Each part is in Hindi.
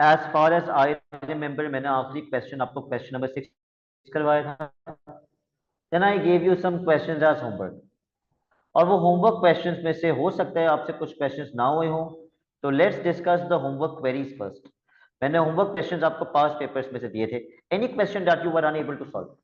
As far as I remember, मैंने आखिरी क्वेश्चन आपको क्वेश्चन नंबर 6 करवाया था। Then I gave you some questions as homework, और वो होमवर्क क्वेश्चंस में से हो सकता है आपसे कुछ क्वेश्चंस ना हुए हो। तो let's discuss the homework queries first. मैंने होमवर्क क्वेश्चंस आपको पास पेपर्स में से दिए थे। Any question that you were unable to solve?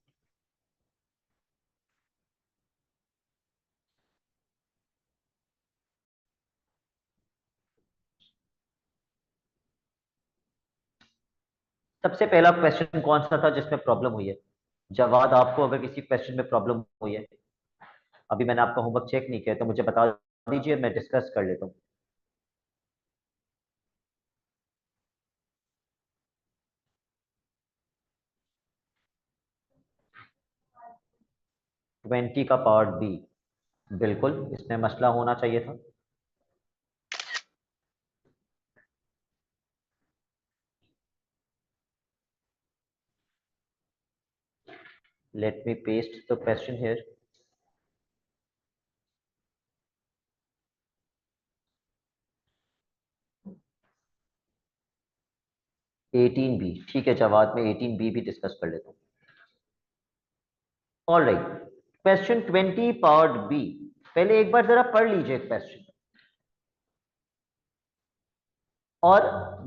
सबसे पहला क्वेश्चन कौन सा था जिसमें प्रॉब्लम हुई है? जवाब, आपको अगर किसी क्वेश्चन में प्रॉब्लम हुई है, अभी मैंने आपका होमवर्क चेक नहीं किया तो मुझे बता दीजिए, मैं डिस्कस कर लेता हूँ। 20 का पार्ट बी, बिल्कुल इसमें मसला होना चाहिए था। Let me paste the question here. 18 B, ठीक है, जवाब में 18 बी भी डिस्कस कर लेता हूँ। All right, question 20 part B. पहले एक बार जरा पढ़ लीजिए क्वेश्चन, और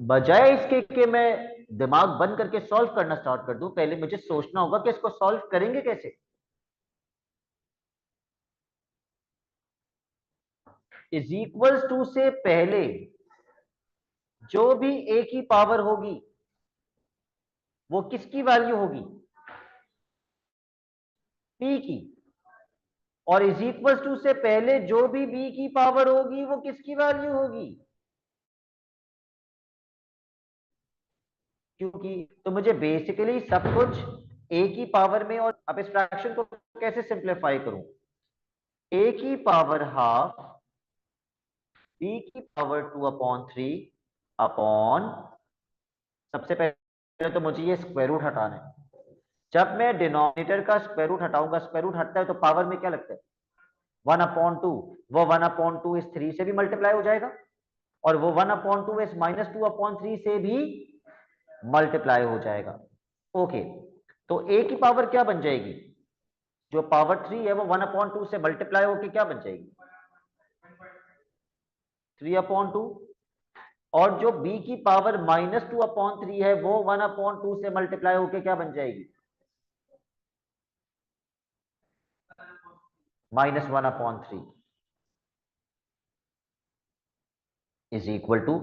बजाय इसके कि मैं दिमाग बंद करके सॉल्व करना स्टार्ट कर दूं, पहले मुझे सोचना होगा कि इसको सॉल्व करेंगे कैसे। इज इक्वल्स टू से पहले जो भी ए की पावर होगी वो किसकी वैल्यू होगी? पी की। और इज इक्वल्स टू से पहले जो भी बी की पावर होगी वो किसकी वैल्यू होगी? क्योंकि तो मुझे बेसिकली सब कुछ ए की पावर में, और अब इस फ्रैक्शन को कैसे सिंप्लीफाई करूं? ए की पावर हाफ बी की पावर 2/3 अपॉन, सबसे पहले तो मुझे ये स्क्वायर रूट हटाना है। जब मैं डिनोमिनेटर का स्क्वायर रूट हटाऊंगा, स्क्वायर रूट हटता है तो पावर में क्या लगता है? 1/2। वो 1/2 इस 3 से भी मल्टीप्लाई हो जाएगा, और वो 1/2 इस -2/3 से भी मल्टीप्लाई हो जाएगा। ओके, तो ए की पावर क्या बन जाएगी? जो पावर 3 है वो 1/2 से मल्टीप्लाई होकर क्या बन जाएगी? 3/2। और जो b की पावर -2/3 है वो 1/2 से मल्टीप्लाई होके क्या बन जाएगी? -1/3 इज इक्वल टू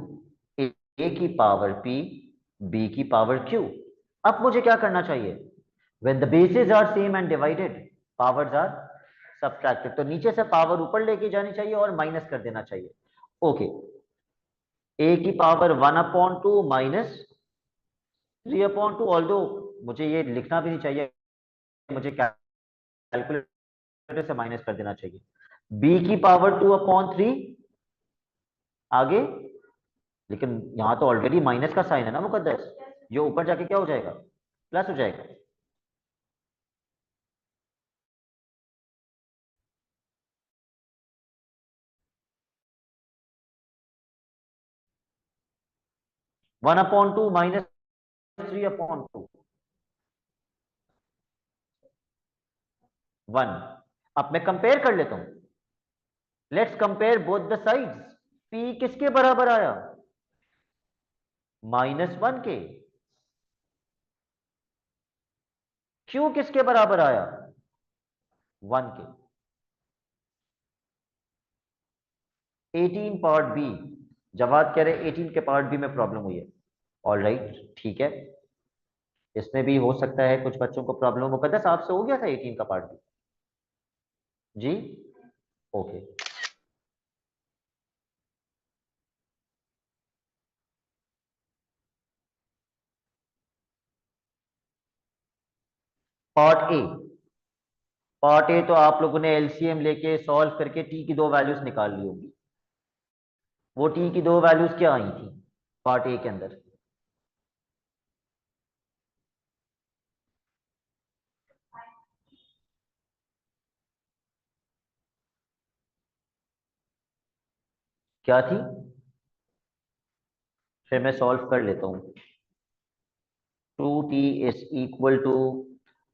ए की पावर p b की पावर q। अब मुझे क्या करना चाहिए? When the basis are same and divided, powers are subtracted, तो नीचे से पावर ऊपर लेके जानी चाहिए और माइनस कर देना चाहिए। ओके, ए की पावर 1/2 माइनस 3/2, ऑल्दो मुझे ये लिखना भी नहीं चाहिए, मुझे कैलकुलेटर से माइनस कर देना चाहिए। बी की पावर 2/3 आगे, लेकिन यहां तो ऑलरेडी माइनस का साइन है ना मुकद्दस, ये ऊपर जाके क्या हो जाएगा? प्लस हो जाएगा। 1/2 माइनस 3/2, 1। अब मैं कंपेयर कर लेता हूं, let's compare both the sides. P किसके बराबर आया? -1 के। क्यू किसके बराबर आया? 1 के। 18 पार्ट बी, जवाब कह रहे 18 के पार्ट बी में प्रॉब्लम हुई है। ऑल राइट, ठीक है, इसमें भी हो सकता है कुछ बच्चों को प्रॉब्लम। मुकद्दस आपसे हो गया था 18 का पार्ट भी? जी, okay. Part A, part A तो आप लोगों ने एलसीएम लेके सॉल्व करके टी की दो वैल्यूज निकाल ली होगी। वो टी की दो वैल्यूज क्या आई थी पार्ट ए के अंदर? क्या थी? फिर मैं सॉल्व कर लेता हूँ। 2t is equal to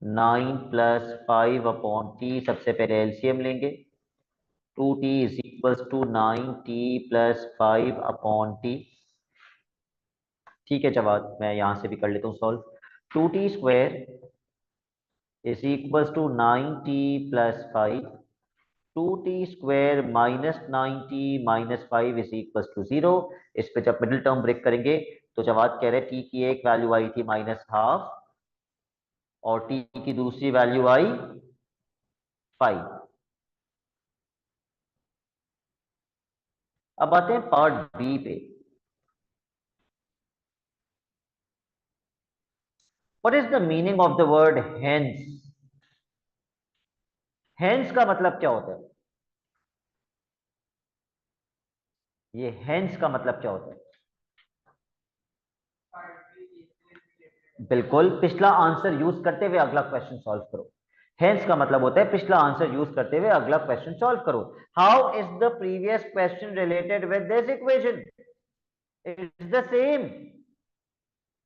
9 plus 5/t, सबसे पहले एलसीएम लेंगे। 2t is equal to 9t plus 5/t। ठीक है जवाब, मैं यहां से भी कर लेता हूँ solve. 2t square is equal to 9t plus 5। 2t square minus 9t minus 5 is equal to 0। इस पे जब मिडिल टर्म ब्रेक करेंगे तो जवाब कह रहे हैं t की एक वैल्यू आई थी -12 और t की दूसरी वैल्यू आई 5। अब आते हैं पार्ट बी पे। What is the meaning of the word hence? Hence का मतलब क्या होता है? ये हेंस का मतलब क्या होता है? बिल्कुल, पिछला आंसर यूज करते हुए अगला क्वेश्चन सॉल्व करो। हेंस का मतलब होता है पिछला आंसर यूज करते हुए अगला क्वेश्चन सॉल्व करो। How is the previous question related with this equation? It's the same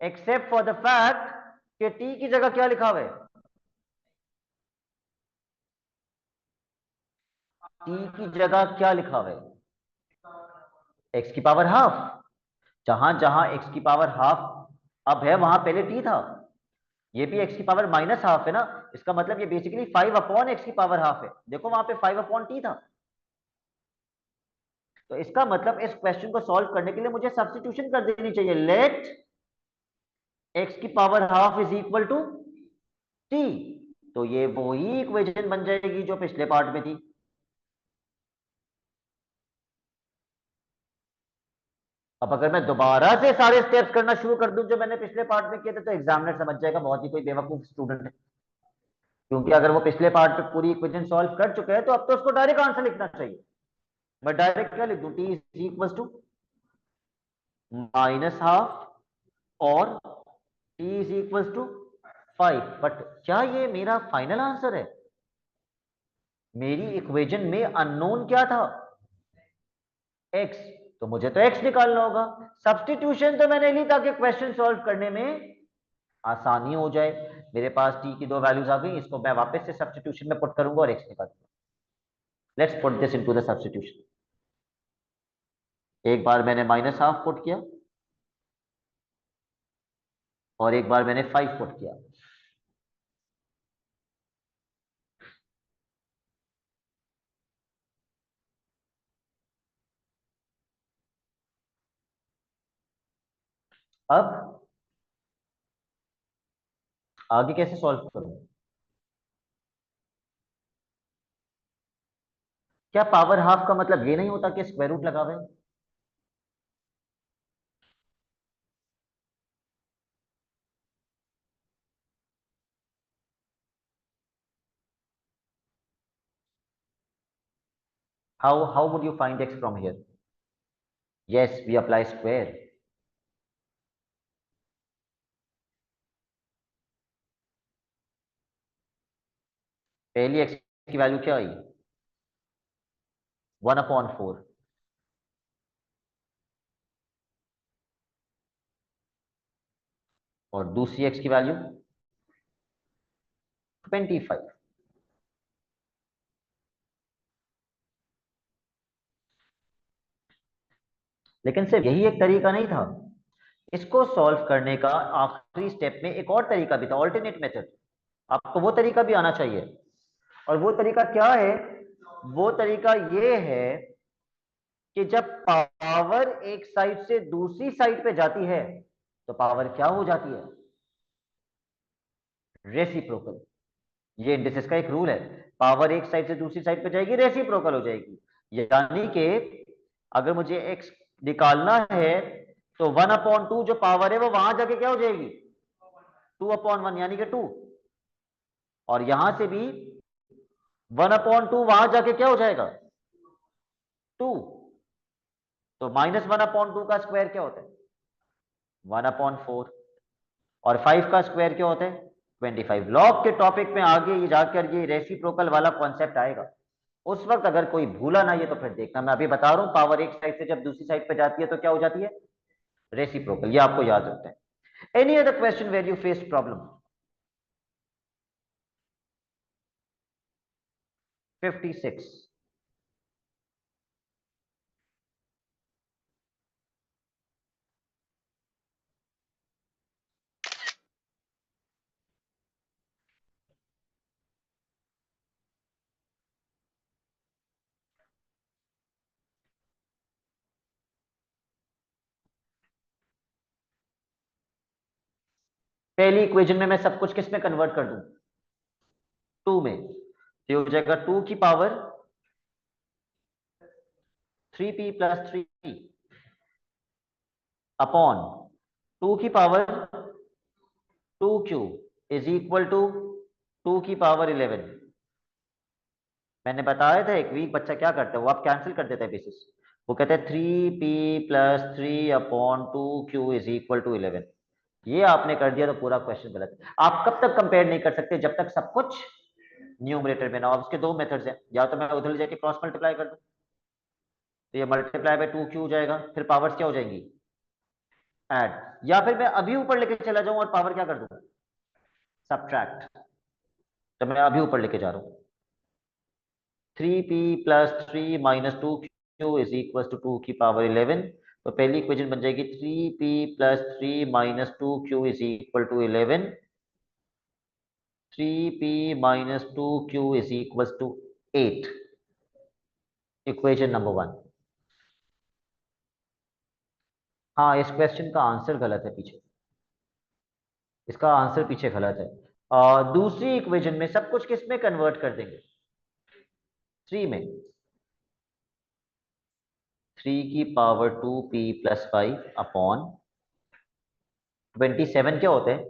except for the fact कि टी की जगह क्या लिखा हुआ है? टी की जगह क्या लिखा हुआ है? एक्स की पावर हाफ। जहां जहां एक्स की पावर हाफ अब है वहां पहले टी था। ये भी एक्स की पावर -12 है ना, इसका मतलब ये बेसिकली 5/x की पावर हाफ है। देखो वहां पे 5/t था। तो इसका मतलब इस क्वेश्चन को सॉल्व करने के लिए मुझे सब्स्टिट्यूशन कर देनी चाहिए। लेट एक्स की power half is equal to T. तो ये वही इक्वेशन बन जाएगी जो पिछले पार्ट में थी। अब अगर मैं दोबारा से सारे स्टेप्स करना शुरू कर दूं जो मैंने पिछले पार्ट में किए थे तो एग्जामिनर समझ जाएगा बहुत ही कोई बेवकूफ स्टूडेंट है। क्योंकि अगर वो पिछले पार्ट पे पूरी इक्वेशन सॉल्व कर चुका है तो अब तो उसको डायरेक्ट आंसर लिखना चाहिए। मैं डायरेक्ट क्या लिख दूं? टी इज इक्वल टू -12 और T is equal to 5। But क्या ये मेरा फाइनल आंसर है? मेरी इक्वेशन में अननोन क्या था? एक्स। तो मुझे तो एक्स निकालना होगा। सब्स्टिट्यूशन तो मैंने ली ताकि क्वेश्चन सॉल्व करने में आसानी हो जाए। मेरे पास टी की दो वैल्यूज आ गई, इसको मैं वापस से सब्स्टिट्यूशन में पुट करूंगा और एक्स निकालूंगा। Let's put this into the substitution. एक बार मैंने -12 पुट किया और एक बार मैंने 5 पुट किया। अब आगे कैसे सॉल्व करूं? क्या पावर हाफ का मतलब ये नहीं होता कि स्क्वायर रूट लगा हुआ है? How would you find x from here? Yes, we apply square. पहली x की वैल्यू क्या आई? 1/4। और दूसरी x की वैल्यू 25। लेकिन सिर्फ यही एक तरीका नहीं था। इसको सॉल्व करने का आखिरी स्टेप में एक और तरीका भी था, ऑल्टरनेट मेथड। आपको वो तरीका भी आना चाहिए। और वो तरीका क्या है? वो तरीका ये है कि जब पावर एक साइड से दूसरी साइड पे जाती है तो पावर क्या हो जाती है? रेसिप्रोकल। ये इंडिसेस का एक रूल है। पावर एक साइड से दूसरी साइड पे जाएगी, रेसिप्रोकल हो जाएगी। यानी कि अगर मुझे एक्स निकालना है तो 1/2 जो पावर है वो वहां जाके क्या हो जाएगी? 2/1 यानी कि 2। और यहां से भी 1/2 वहां जाके क्या हो जाएगा? 2। तो -1/2 का स्क्वायर क्या होता है? 1/4। और 5 का स्क्वायर क्या होता है? 25। लॉग के टॉपिक में आगे ये जाकर ये रेसिप्रोकल वाला कॉन्सेप्ट आएगा। उस वक्त अगर कोई भूला ना ये तो फिर देखना। मैं अभी बता रहा हूं पावर एक साइड से जब दूसरी साइड पे जाती है तो क्या हो जाती है? रेसिप्रोकल, ये आपको याद रखना है। Any other question where you face problem? 56। पहली इक्वेशन में मैं सब कुछ किस में कन्वर्ट कर दूं? 2 में। तो ये हो जाएगा 2 की पावर 3p प्लस 3 अपॉन 2 की power 2q is equal to 2 की पावर 11। मैंने बताया था एक वीक बच्चा क्या करता है, वो आप कैंसिल कर देता है बेसिस। वो कहता है 3p plus 3 upon 2q is equal to 11। ये आपने कर दिया तो पूरा क्वेश्चन गलत है। आप कब तक कंपेयर नहीं कर सकते? जब तक सब कुछ न्यूमरेटर में ना हो। उसके दो मेथड्स हैं, या तो मैं उधर जाके क्रॉस मल्टीप्लाई कर दूं, तो ये मल्टीप्लाई बाय 2q हो जाएगा, फिर पावर्स क्या हो जाएंगी? ऐड। या फिर मैं अभी ऊपर लेके चला जाऊं और पावर क्या कर दूं? सब्ट्रैक्ट। तो मैं अभी ऊपर लेके जा रहा हूं। 3p plus 3 minus 2q is equal to 2 की पावर 11। तो पहली इक्वेशन बन जाएगी 3p plus 3 minus 2q is equal to 11। 3p minus 2q is equal to 8। Equation number 1। हाँ, इस क्वेश्चन का आंसर गलत है पीछे। इसका आंसर पीछे गलत है। दूसरी इक्वेशन में सब कुछ किस में कन्वर्ट कर देंगे? 3 में। 3 की पावर 2p प्लस 5 अपॉन 27 क्या होते हैं?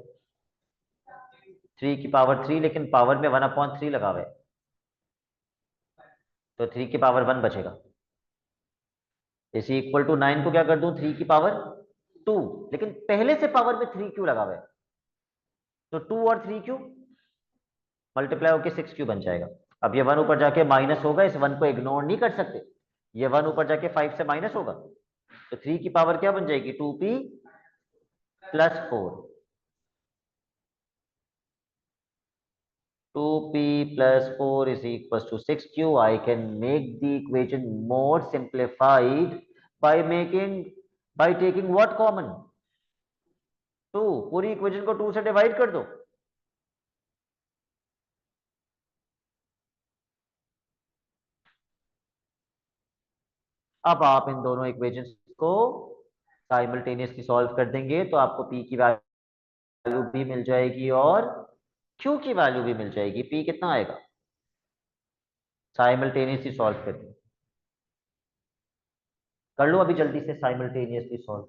3 की पावर 3, लेकिन पावर में 1/3 लगा हुआ है, तो 3 की पावर 1 बचेगा। इसी इक्वल टू 9 को क्या कर दूं? 3 की पावर 2, लेकिन पहले से पावर में 3 क्यों लगा हुआ है? तो 2 और 3 क्यों मल्टीप्लाई होकर 6 क्यों बन जाएगा। अब ये 1 ऊपर जाके माइनस होगा, इस 1 को इग्नोर नहीं कर सकते। ये 1 ऊपर जाके 5 से माइनस होगा, तो 3 की पावर क्या बन जाएगी? 2p plus 4। 2p plus 4 is equals to 6q. I can make the equation more simplified by making by taking what common? 2। पूरी इक्वेशन को 2 से डिवाइड कर दो। अब आप इन दोनों इक्वेशंस को साइमल्टेनियसली सॉल्व कर देंगे तो आपको p की वैल्यू भी मिल जाएगी और q की वैल्यू भी मिल जाएगी। p कितना आएगा साइमल्टेनियसली सॉल्व करके? कर लो अभी जल्दी से साइमल्टेनियसली सॉल्व।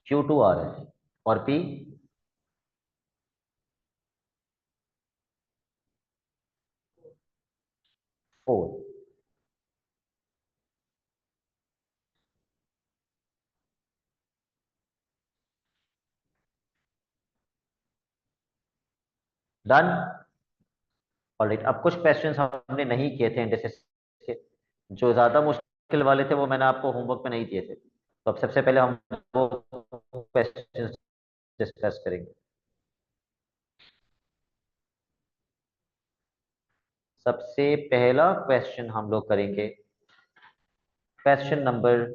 Q2 आ रहा है और p 4। डन। ऑलराइट, अब कुछ क्वेश्चंस हमने नहीं किए थे इंडिसेस के, जो ज्यादा मुश्किल वाले थे वो मैंने आपको होमवर्क में नहीं दिए थे। तो अब सबसे पहले हम वो क्वेश्चंस डिस्कस करेंगे। सबसे पहला क्वेश्चन हम लोग करेंगे क्वेश्चन नंबर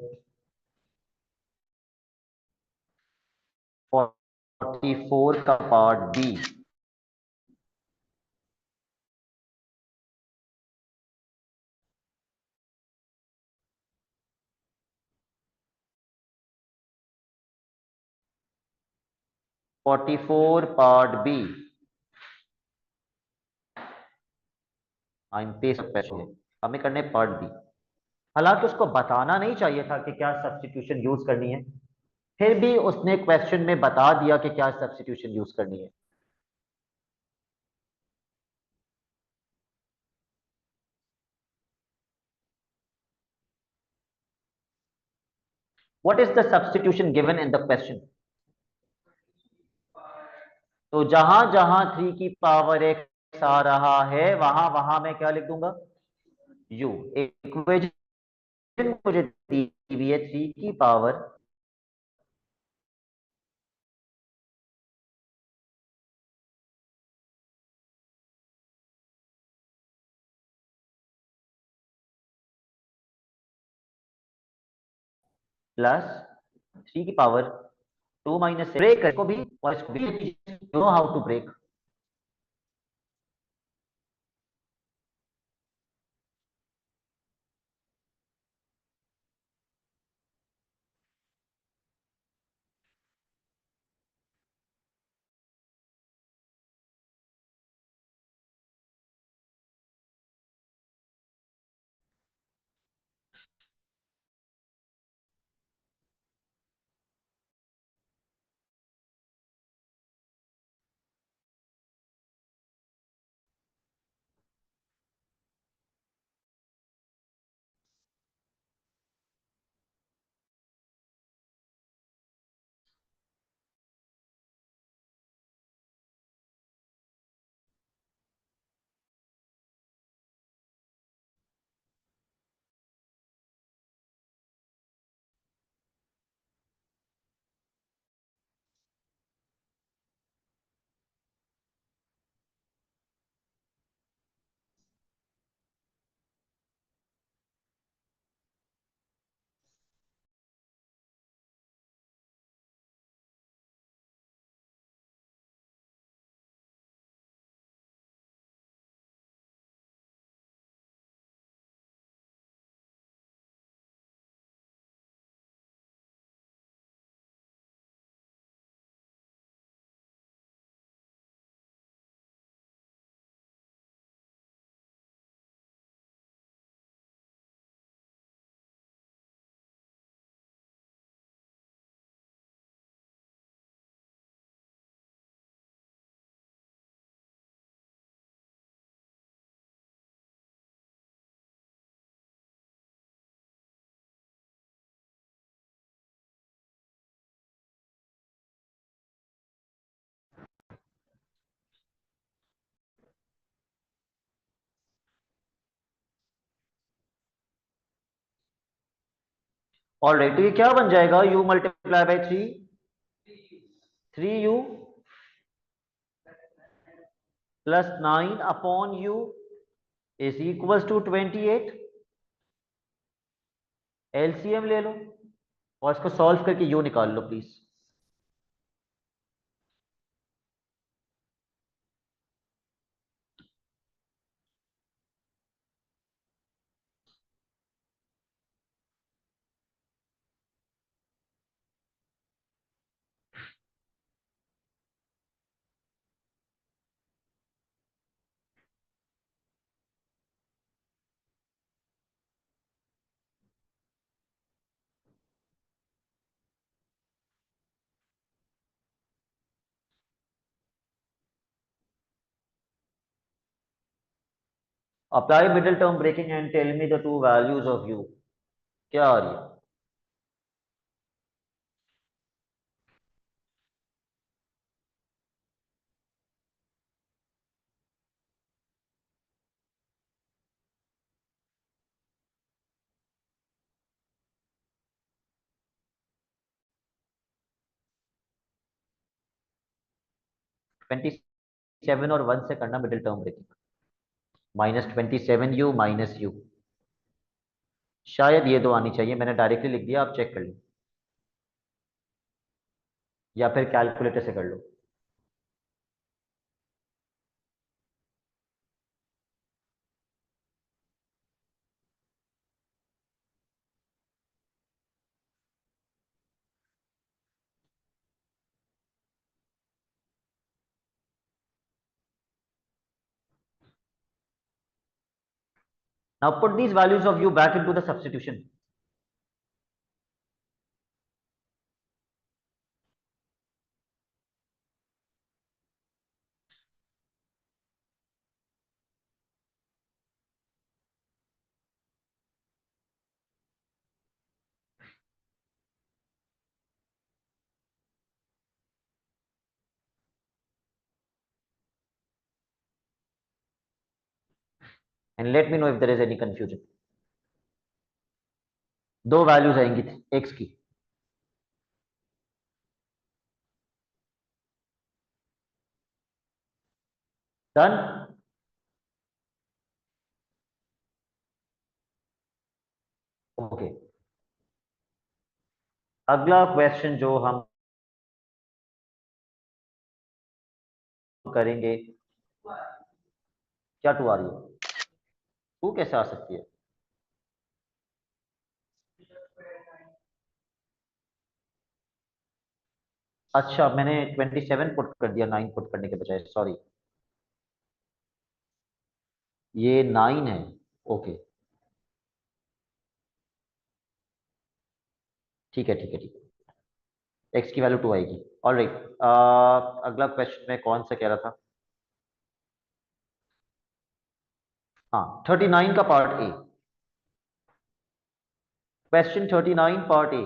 44 का part B. 44 part B. Question है, हमें करने पार्ट बी। हालांकि उसको बताना नहीं चाहिए था कि क्या सब्स्टिट्यूशन यूज करनी है, फिर भी उसने क्वेश्चन में बता दिया कि क्या सब्स्टिट्यूशन यूज करनी है। What is the substitution given in the question? तो जहां जहां 3 की पावर x आ रहा है वहां वहां मैं क्या लिख दूंगा, u। इक्वेशन मुझे दी हुई है 3 की पावर प्लस 3 की पावर 2 - ब्रेक इसको भी और इसको भी, you know how to break. Alright, तो ये क्या बन जाएगा, u multiply by 3, 3u plus 9 upon u is equal to 28। LCM ले लो और इसको सॉल्व करके यू निकाल लो please. Apply middle term breaking and tell me the two values of U. क्या आ रही है? 27 और 1 से करना middle term breaking. -27u -u, शायद ये दो आनी चाहिए, मैंने डायरेक्टली लिख दिया, आप चेक कर लो या फिर कैलकुलेटर से कर लो। Now put these values of u back into the substitution. And let me know if there is any confusion. दो वैल्यूज आएंगी एक्स की। डन। ओके, अगला क्वेश्चन जो हम करेंगे, क्या टू आ रही है? टू कैसे आ सकती है? अच्छा, मैंने 27 पुट कर दिया 9 पुट करने के बजाय, सॉरी। ये 9 है। ओके, ठीक है ठीक है ठीक है, एक्स की वैल्यू 2 आएगी। ऑल राइट, अगला क्वेश्चन में कौन सा कह रहा था? हाँ, 39 का part A. Question 39 part A.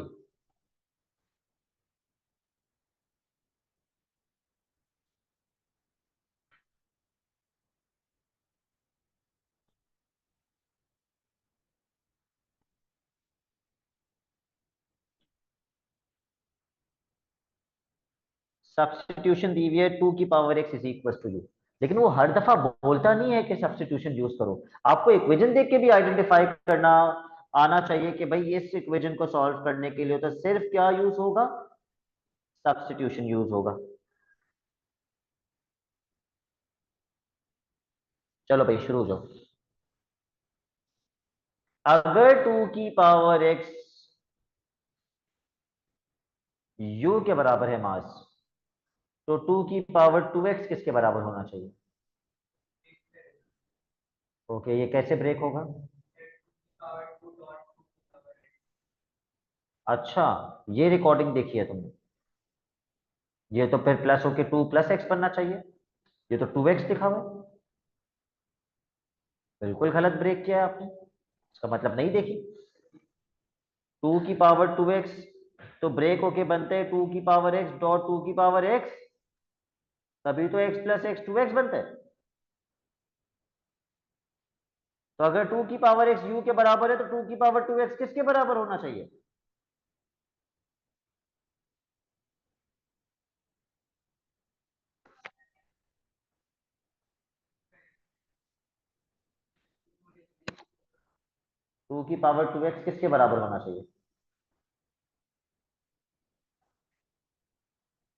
Substitution दी हुई है, 2 की power X is equal to U. लेकिन वो हर दफा बोलता नहीं है कि सब्स्टिट्यूशन यूज करो। आपको इक्वेशन देख के भी आइडेंटिफाई करना आना चाहिए कि भाई इस इक्वेशन को सॉल्व करने के लिए तो सिर्फ क्या यूज होगा? सब्स्टिट्यूशन यूज होगा। चलो भाई शुरू हो जाओ। अगर 2 की पावर एक्स यू के बराबर है मास, तो 2 की पावर 2x किसके बराबर होना चाहिए? ओके, ये कैसे ब्रेक होगा? अच्छा, ये रिकॉर्डिंग देखी है तुमने? ये तो फिर प्लस होके 2 + x बनना चाहिए। ये तो 2x लिखा हुआ है। बिल्कुल गलत ब्रेक किया है आपने, इसका मतलब नहीं देखी। 2 की पावर 2x तो ब्रेक होके बनते हैं 2 की पावर x डॉट 2 की पावर x, तभी तो x + x 2x बनता है। तो अगर 2 की पावर x u के बराबर है तो 2 की पावर 2x किसके बराबर होना चाहिए? 2 की पावर 2x किसके बराबर होना चाहिए?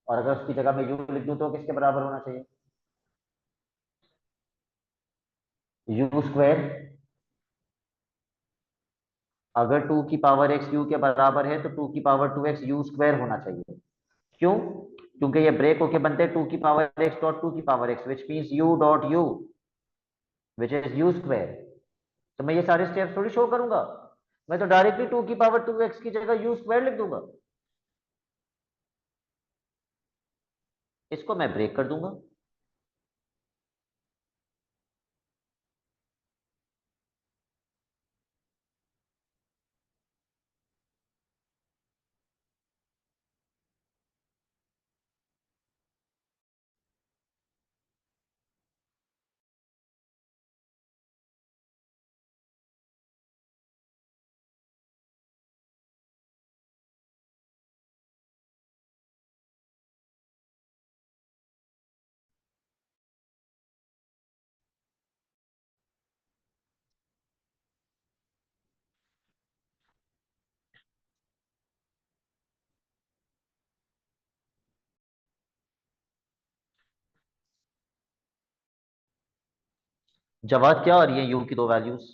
और अगर उसकी जगह मैं u लिख दूं तो किसके बराबर होना चाहिए? You square. अगर 2 की पावर x u के बराबर है तो 2 की पावर 2x u स्क्वायर होना चाहिए। क्यों? क्योंकि ये ब्रेक होके बनते हैं 2 की पावर x डॉट 2 की power x, which means u dot u, which is u square. तो मैं ये सारे स्टेप्स थोड़ी शो करूंगा, मैं तो डायरेक्टली 2 की पावर 2x की जगह u स्क्वायर लिख दूंगा। इसको मैं ब्रेक कर दूंगा। जवाब क्या आ रही है u की दो वैल्यूज?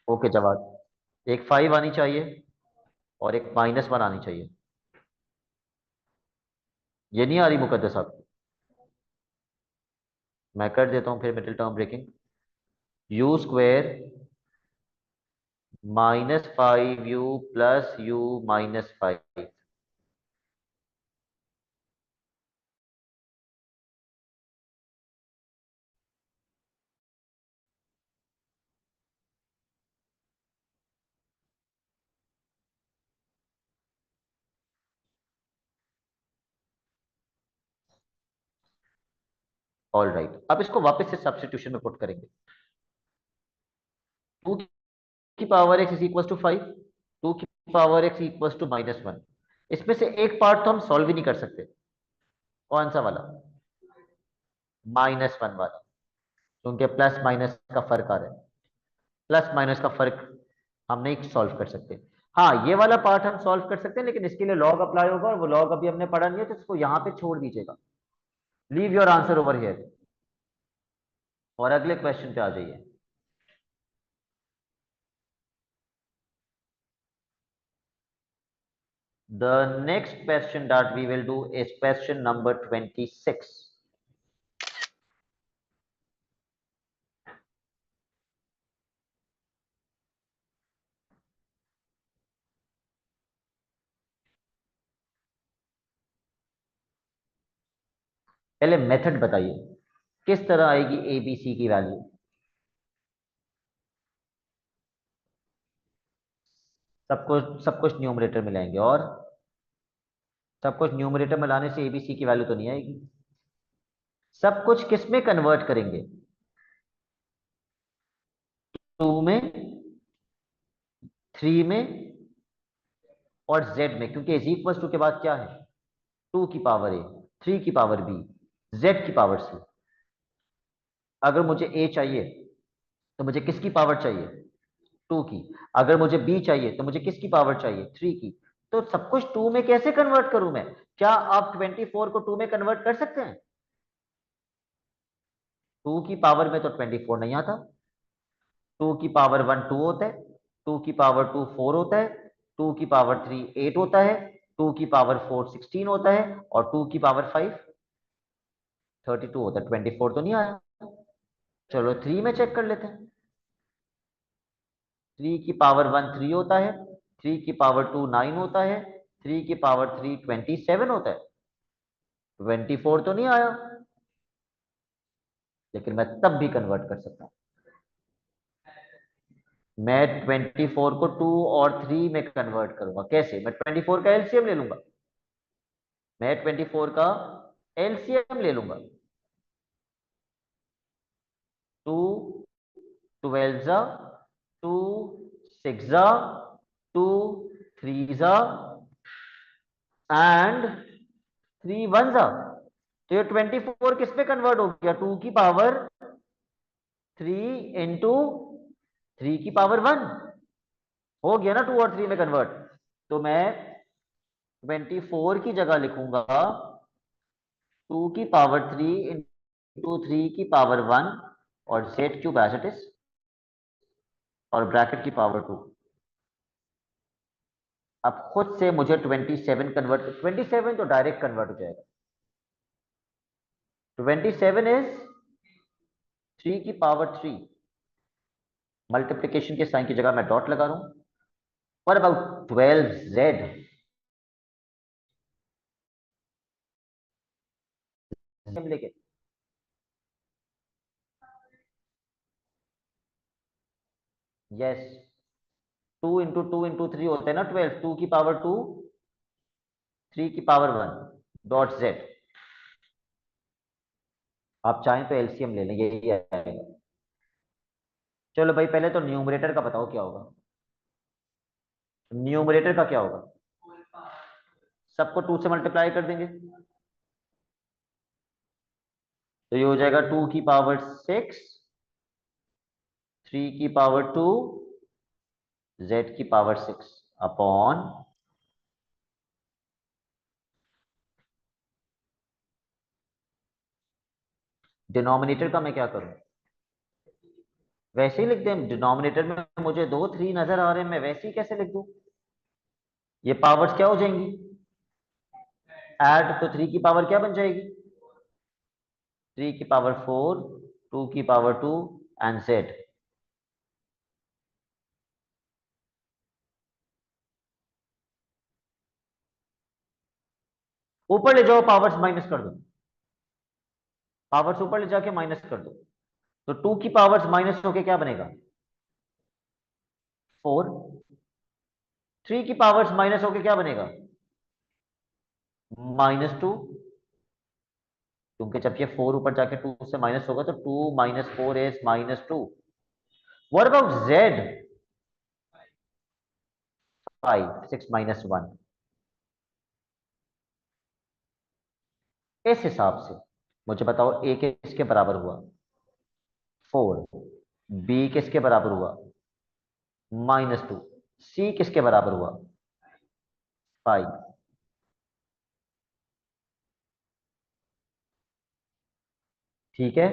ओके, जवाब एक 5 आनी चाहिए और एक -1 आनी चाहिए। ये नहीं आ रही मुकद्दस साहब? मैं कर देता हूं फिर middle term breaking. U square -5u plus u -5। All right, अब इसको वापस से सब्स्टिट्यूशन में पुट करेंगे। 2 की पावर x इज इक्वल टू 5, 2 की पावर x इक्वल टू -1। इसमें से एक पार्ट तो हम सॉल्व ही नहीं कर सकते। कौन सा वाला? -1 वाला, क्योंकि प्लस माइनस का फर्क आ रहा है। प्लस माइनस का फर्क हम नहीं सॉल्व कर सकते। हाँ, ये वाला पार्ट हम सॉल्व कर सकते हैं, लेकिन इसके लिए लॉग अप्लाई होगा, और वो लॉग अभी हमने पढ़ा नहीं है, तो इसको यहां पे छोड़ दीजिएगा। Leave your answer over here और अगले क्वेश्चन पे आ जाइए। The next question that we will do is question number 26. पहले मेथड बताइए, किस तरह आएगी एबीसी की वैल्यू? सब कुछ न्यूमरेटर में लाएंगे, और सब कुछ न्यूमरेटर में लाने से एबीसी की वैल्यू तो नहीं आएगी। सब कुछ किस में कन्वर्ट करेंगे? 2 में, 3 में और z में, क्योंकि इज इक्वल टू के बाद क्या है? 2 की पावर a, 3 की पावर b, z की पावर c। अगर मुझे a चाहिए तो मुझे किसकी पावर चाहिए? 2 की। अगर मुझे b चाहिए तो मुझे किसकी पावर चाहिए? 3 की। तो सब कुछ 2 में कैसे कन्वर्ट करूं मैं? क्या आप 24 को 2 में कन्वर्ट कर सकते हैं? 2 की पावर में तो 24 नहीं आता। 2 की पावर 1 2 होता है, 2 की पावर 2 4 होता है, 2 की पावर 3 8 होता है, 2 की पावर 4 16 होता है, और 2 की पावर 5 32 होता है। 24 तो नहीं आया। चलो 3 में चेक कर लेते हैं। 3 की पावर 1 3 होता है, 3 की पावर 2 9 होता है, 3 की पावर 3 27 होता है। 24 तो नहीं आया, लेकिन मैं तब भी कन्वर्ट कर सकता हूं। मैं 24 को 2 और 3 में कन्वर्ट करूंगा। कैसे? मैं 24 का एलसीएम ले लूंगा। मैं 24 का एलसीएम ले लूंगा। 2 12 जा, 2 6 जा, 2 3 जा, एंड 3 1 जा। तो ये 24 किस में कन्वर्ट हो गया? 2 की पावर 3 इंटू 3 की पावर 1 हो गया ना, 2 और 3 में कन्वर्ट। तो मैं 24 की जगह लिखूंगा 2 की पावर 3 इंटू 3 की पावर 1 और z cube as it is, और ब्रैकेट की पावर 2। अब खुद से मुझे 27 कन्वर्ट, 27 तो डायरेक्ट कन्वर्ट हो जाएगा। 27 इज 3 की पावर 3। मल्टीप्लीकेशन के साइन की जगह मैं डॉट लगा रहा हूं। What about 12z? लेके यस, 2 इंटू 3 होते हैं ना 12, 2 की पावर 2, 3 की पावर 1 डॉट z। आप चाहें तो एलसीएम ले लें, यही आएगा। चलो भाई, पहले तो न्यूमरेटर का बताओ क्या होगा। न्यूमरेटर का क्या होगा? सबको 2 से मल्टीप्लाई कर देंगे, तो ये हो जाएगा 2 की पावर 6, 3 की पावर 2, z की पावर 6 अपॉन डिनोमिनेटर का मैं क्या करूं? वैसे ही लिख दें। डिनोमिनेटर में मुझे 2 3 नजर आ रहे हैं, मैं वैसे ही कैसे लिख दूं? ये पावर्स क्या हो जाएंगी? ऐड, तो 3 की पावर क्या बन जाएगी? 3 की पावर 4, 2 की पावर 2 एंड जेड। ऊपर ले जाओ, पावर्स माइनस कर दो, पावर्स ऊपर ले जाके माइनस कर दो। तो 2 की पावर्स माइनस होके क्या बनेगा? 4। 3 की पावर्स माइनस होके क्या बनेगा? -2। क्योंकि जब ये 4 ऊपर जाके 2 से माइनस होगा तो 2 - 4 इज -2। What about Z? 5, 6 - 1। इस हिसाब से मुझे बताओ, ए किसके बराबर हुआ? 4। बी किसके बराबर हुआ? -2। सी किसके बराबर हुआ? 5। ठीक है।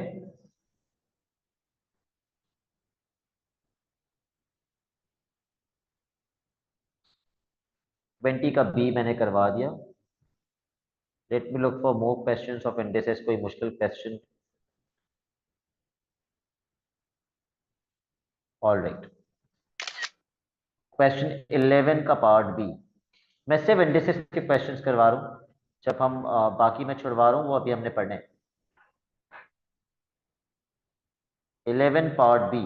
20 का बी मैंने करवा दिया। Let me look for more questions of indices, कोई मुश्किल क्वेश्चन। ऑल राइट, क्वेश्चन 11 का पार्ट बी। मैं सिर्फ इंडिसेस के क्वेश्चंस करवा रहा हूँ, जब हम बाकी मैं छुड़वा रहा हूँ वो अभी हमने पढ़ने हैं। 11 part B.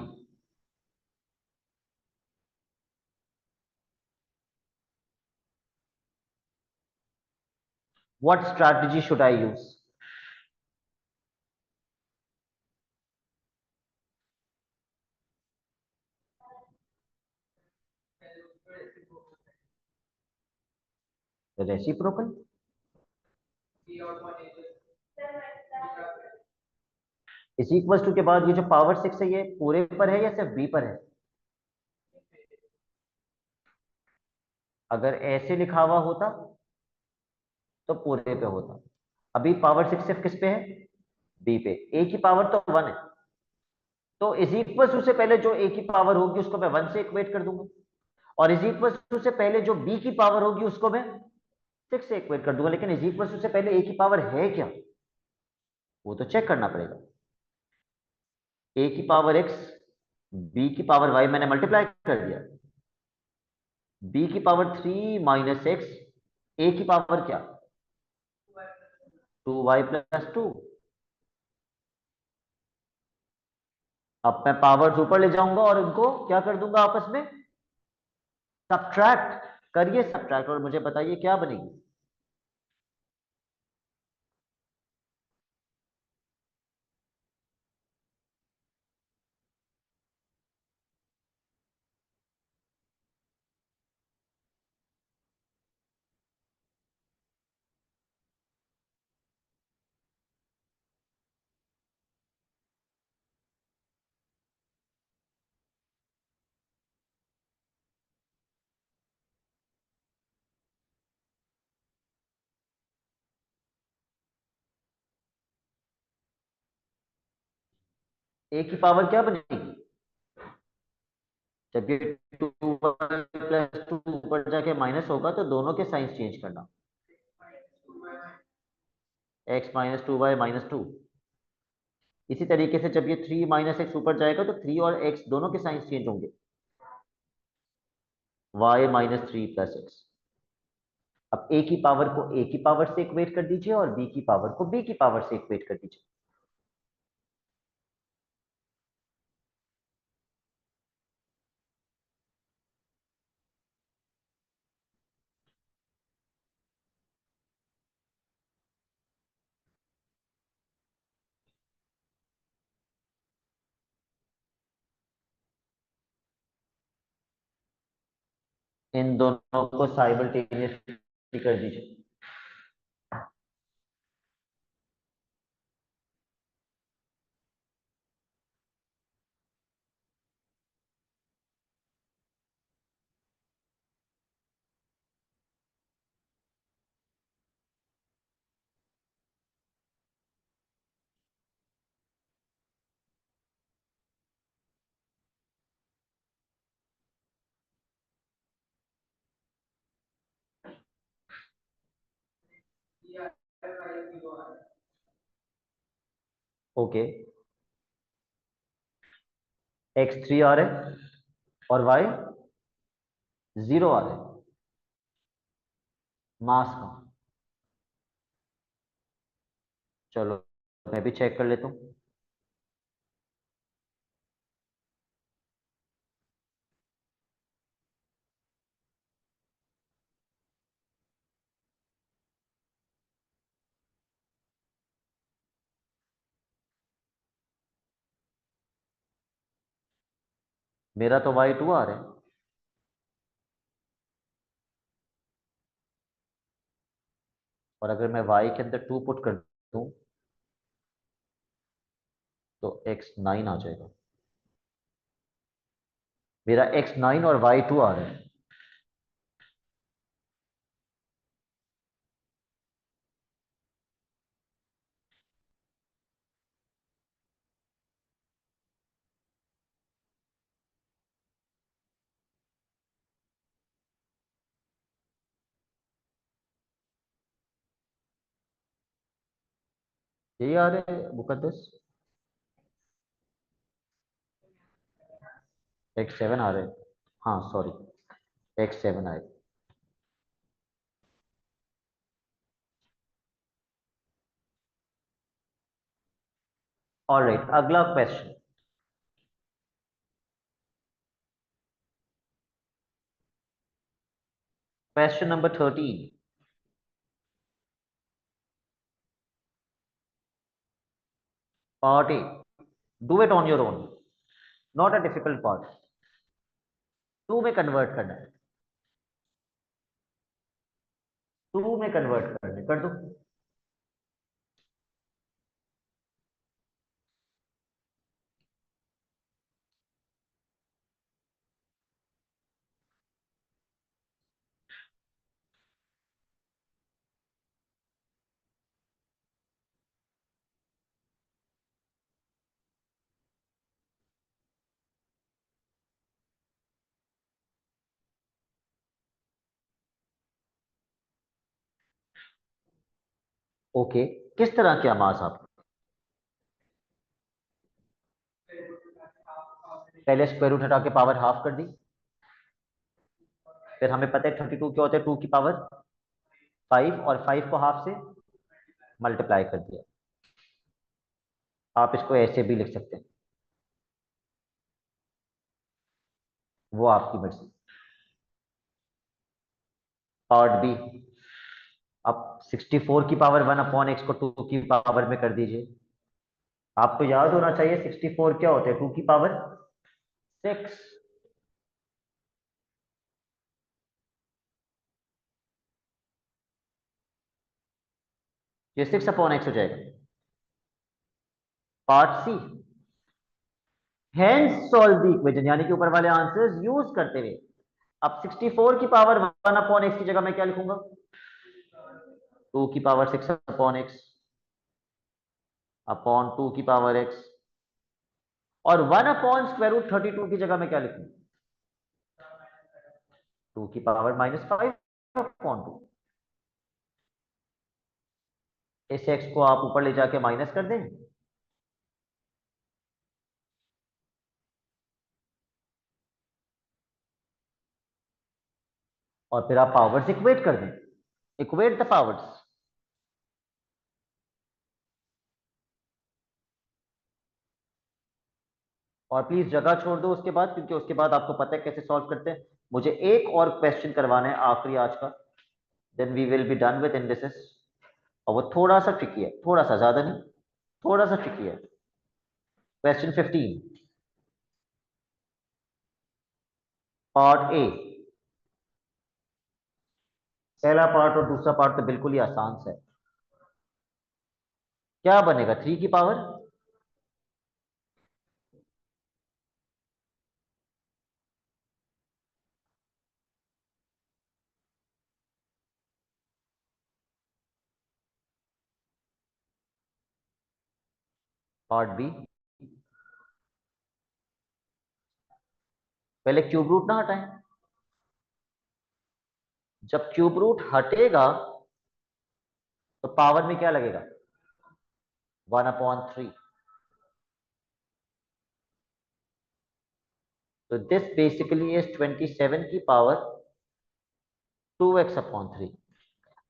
What strategy should I use? Reciprocal. Is equal to के बाद ये जो पावर 6 है ये पूरे पर है या सिर्फ बी पर है? अगर ऐसे लिखा हुआ होता तो पूरे पे होता। अभी पावर 6 सिर्फ किस पे है? बी पे। ए की पावर तो 1 है, तो इज इक्वल टू से पहले जो ए की पावर होगी उसको मैं 1 से इक्वेट कर दूंगा, और इज इक्वल टू से पहले जो बी की पावर होगी उसको मैं 6 से इक्वेट कर दूंगा। लेकिन इज इक्वल टू से पहले ए की पावर है क्या, वो तो चेक करना पड़ेगा। ए की पावर x, बी की पावर y मैंने मल्टीप्लाई कर दिया। बी की पावर 3 - x, ए की पावर क्या? 2y + 2। अब मैं पावर्स ऊपर ले जाऊंगा और इनको क्या कर दूंगा आपस में? सब्ट्रैक्ट। करिए सब्ट्रैक्ट और मुझे बताइए क्या बनेगी। ए की पावर क्या बनेगी? जब ये 2y + 2 ऊपर जाके माइनस होगा तो दोनों के साइंस चेंज करना। x - 2y - 2। इसी तरीके से जब ये 3 - x ऊपर जाएगा तो 3 और x दोनों के साइंस चेंज होंगे। y - 3 + x। अब ए की पावर को ए की पावर से इक्वेट कर दीजिए और बी की पावर को बी की पावर से इक्वेट कर दीजिए। इन दोनों को साइमल्टेनियसली कर दीजिए। ओके, x3 आ रहा है और y 0 आ रहा है। मास का, चलो मैं भी चेक कर लेता हूँ। मेरा तो y2 आ रहा है। और अगर मैं y के अंदर 2 पुट कर दूं तो x9 आ जाएगा। मेरा x9 और y2 आ रहा है। यही आ रहा है मुकद्दस। x7 आ रहा है। हाँ सॉरी, x7 आएगा। ऑलराइट, अगला question. Question number 13। Part A, do it on your own, not a difficult part. Two में कन्वर्ट करना है, टू में कन्वर्ट करना है, कर दो। ओके, किस तरह क्या मास आप? पहले स्क्वायर रूट हटा के पावर हाफ कर दी। फिर हमें पता है 32 क्या होता है, 2 की पावर 5, और 5 को हाफ से मल्टीप्लाई कर दिया। आप इसको ऐसे भी लिख सकते हैं, वो आपकी मर्जी। पार्ट बी, अब 64 की पावर 1/x को 2 की पावर में कर दीजिए। आपको याद होना चाहिए 64 क्या होता है, 2 की पावर 6। ये 6/x हो जाएगा। Part C, hence solve the equation, यानी कि ऊपर वाले आंसर्स यूज करते हुए। अब 64 की पावर 1/x की जगह मैं क्या लिखूंगा, 2 की पावर 6/x अपॉन 2 की पावर x। और 1/√32 की जगह मैं क्या लिखूं, 2 की पावर -5/2। इस x को आप ऊपर ले जाके माइनस कर दें, और फिर आप पावर्स इक्वेट कर दें, इक्वेट द पावर्स। और प्लीज जगह छोड़ दो उसके बाद, क्योंकि उसके बाद आपको पता है कैसे सॉल्व करते हैं। मुझे एक और क्वेश्चन करवाना है आखिरी आज का, then we will be done with indices. और वो थोड़ा सा ट्रिकी है, थोड़ा सा, ज्यादा नहीं, थोड़ा सा ट्रिकी है। Question 15, part A. पहला पार्ट और दूसरा पार्ट तो बिल्कुल ही आसान सा है। क्या बनेगा 3 की पावर, पार्ट बी। पहले क्यूब रूट ना हटाएं, जब क्यूब रूट हटेगा तो पावर में क्या लगेगा, 1/3। तो दिस बेसिकली इज 27 की पावर 2x अपॉन 3।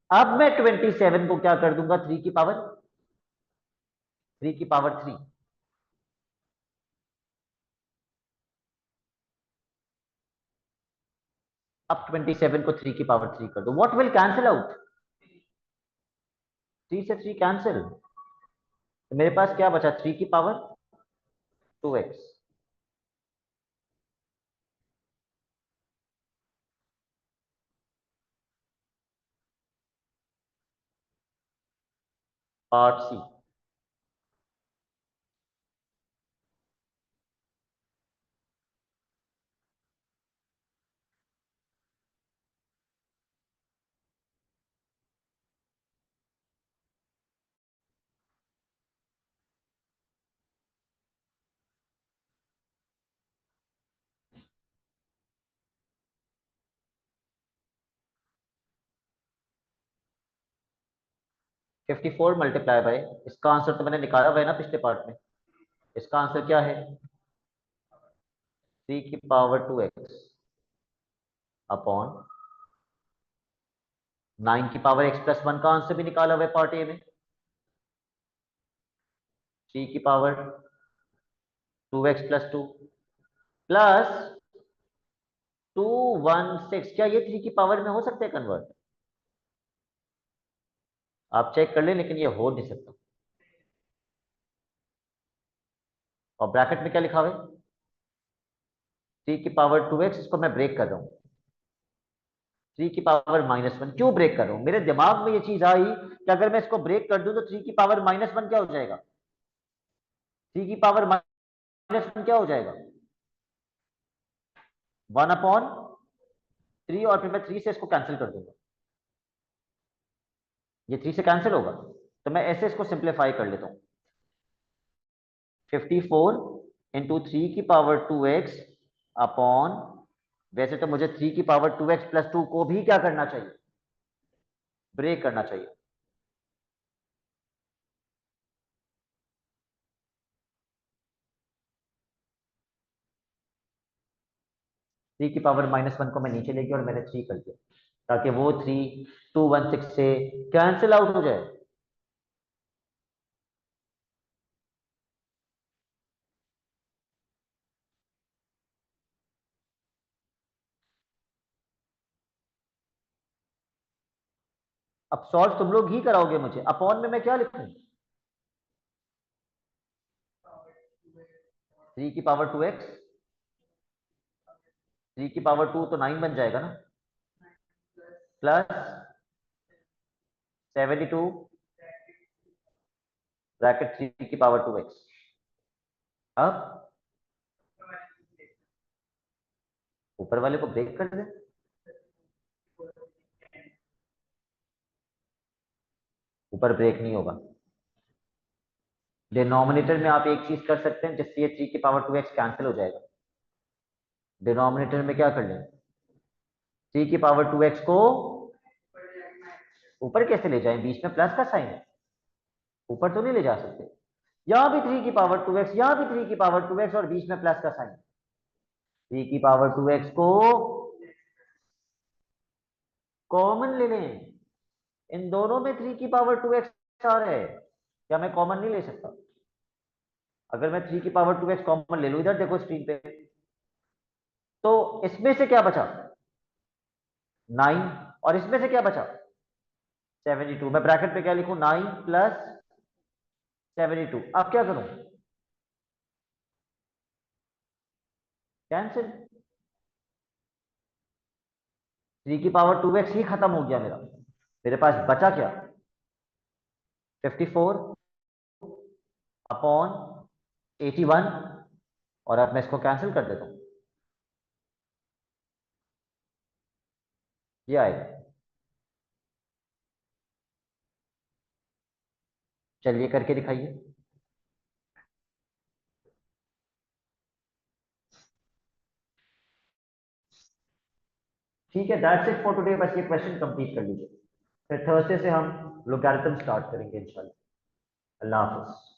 अब मैं 27 को क्या कर दूंगा, 3 की पावर 3। अब 27 को 3 की पावर 3 कर दो, व्हाट विल कैंसिल आउट, 3 से 3 कैंसिल, तो मेरे पास क्या बचा, 3 की power 2x। Part C. 54 multiply by, इसका आंसर तो मैंने निकाला हुआ है ना पिछले पार्ट में। इसका आंसर क्या है, 3 की पावर 2x अपॉन 9 की पावर x+1 का आंसर भी निकाला हुआ है पार्ट ए में। 3 की पावर 2x+2 प्लस 216, क्या ये 3 की पावर में हो सकते हैं कन्वर्ट, आप चेक कर लें, लेकिन ये हो नहीं सकता। और ब्रैकेट में क्या लिखा हुआ है, 3 की पावर 2x, इसको मैं ब्रेक कर रहा हूं, 3 की पावर -1। क्यों ब्रेक कर रहा हूं, मेरे दिमाग में ये चीज आई कि अगर मैं इसको ब्रेक कर दूं तो 3 की पावर -1 क्या हो जाएगा, 3 की पावर-1 क्या हो जाएगा, 1/3, और फिर मैं 3 से इसको कैंसिल कर दूंगा, ये 3 से कैंसिल होगा, तो मैं ऐसे इसको सिंप्लीफाई कर लेता हूं, 54 × 3 की पावर 2x अपॉन, वैसे तो मुझे 3 की पावर 2x+2 को भी क्या करना चाहिए, ब्रेक करना चाहिए। 3 की पावर-1 को मैं नीचे ले गया और मैंने 3 कर दिया, ताकि वो 216 से कैंसिल आउट हो जाए। अब सॉल्व तुम लोग ही कराओगे मुझे, अपॉन में मैं क्या लिखूं, 3 की पावर 2x, 3 की पावर 2 तो 9 बन जाएगा ना, प्लस 72 ब्रैकेट 3 की पावर 2x। अब ऊपर वाले को ब्रेक कर दे, ऊपर ब्रेक नहीं होगा। डिनोमिनेटर में आप एक चीज कर सकते हैं, जिससे ये 3 की पावर 2x कैंसिल हो जाएगा। डिनोमिनेटर में क्या कर लें, 3 की पावर 2x को ऊपर कैसे ले जाएं, बीच में प्लस का साइन है, ऊपर तो नहीं ले जा सकते। यहां भी 3 की पावर 2x, यहां भी 3 की पावर 2x, और बीच में प्लस का साइन। 3 की पावर 2x को कॉमन ले लें, इन दोनों में 3 की पावर 2x आ रहा है, क्या मैं कॉमन नहीं ले सकता, अगर मैं 3 की पावर 2x कॉमन ले लूं, इधर देखो स्क्रीन पे, तो इसमें से क्या बचा, 9, और इसमें से क्या बचा, 72। मैं ब्रैकेट पे क्या लिखूं, 9 प्लस 72। अब क्या करूं, कैंसिल, 3 की पावर 2x ही खत्म हो गया मेरा, मेरे पास बचा क्या, 54 अपॉन 81, और अब मैं इसको कैंसिल कर देता हूं, ये आएगा। चलिए करके दिखाइए। ठीक है, दैट्स इट फॉर टुडे, बस ये क्वेश्चन कंप्लीट कर लीजिए, फिर थर्सडे से हम लोगैरिथम स्टार्ट करेंगे इंशाल्लाह। अल्लाह हाफिज।